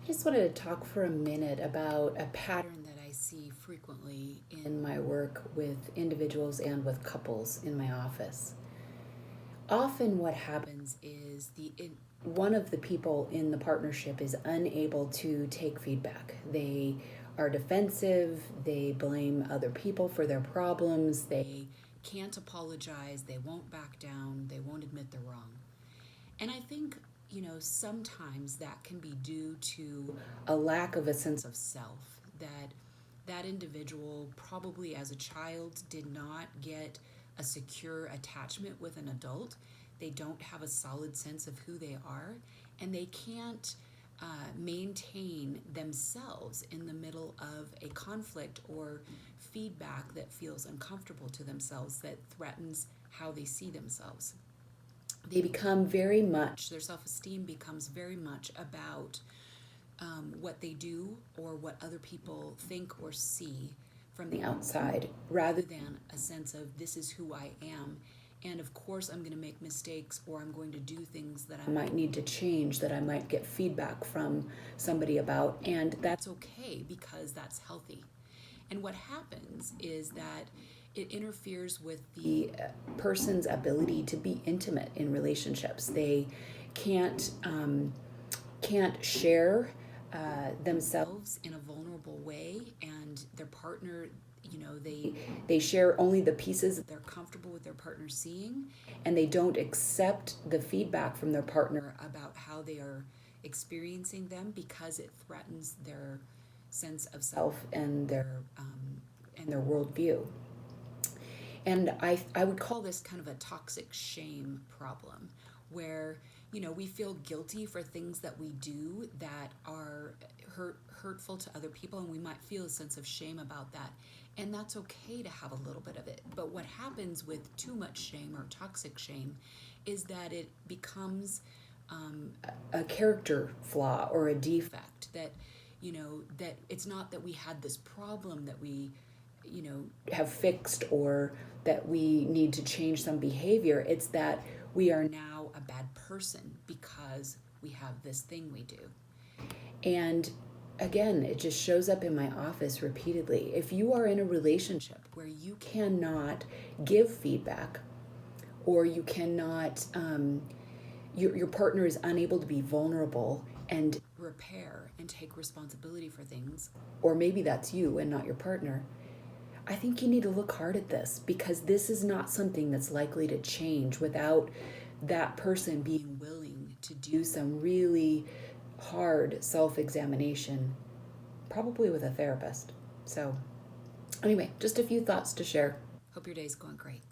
I just wanted to talk for a minute about a pattern that I see frequently in my work with individuals and with couples in my office. Often, what happens is one of the people in the partnership is unable to take feedback. They are defensive, they blame other people for their problems, they can't apologize, they won't back down, they won't admit they're wrong. And I think, sometimes that can be due to a lack of a sense of self, that that individual probably as a child did not get a secure attachment with an adult. They don't have a solid sense of who they are, and they can't maintain themselves in the middle of a conflict or feedback that feels uncomfortable to themselves, that threatens how they see themselves. They become very much, their self esteem becomes very much about what they do or what other people think or see from the outside, rather than a sense of this is who I am. And of course, I'm going to make mistakes, or I'm going to do things that I might need to change, that I might get feedback from somebody about. And that's okay because that's healthy. And what happens is that it interferes with the person's ability to be intimate in relationships. They can't can't share themselves in a vulnerable way, and their partner, they share only the pieces that they're comfortable with their partner seeing, and they don't accept the feedback from their partner about how they are experiencing them, because it threatens their sense of self and their worldview. And I would call this kind of a toxic shame problem, where we feel guilty for things that we do that are hurtful to other people, and we might feel a sense of shame about that. And that's okay to have a little bit of it. But what happens with too much shame or toxic shame is that it becomes a character flaw or a defect, that that it's not that we had this problem that we have fixed, or that we need to change some behavior. It's that we are now a bad person because we have this thing we do. And again, it just shows up in my office repeatedly. If you are in a relationship where you cannot give feedback, or you cannot, your partner is unable to be vulnerable and repair and take responsibility for things, or maybe that's you and not your partner, I think you need to look hard at this, because this is not something that's likely to change without that person being willing to do some really hard self examination, probably with a therapist. So, anyway, just a few thoughts to share. Hope your day's going great.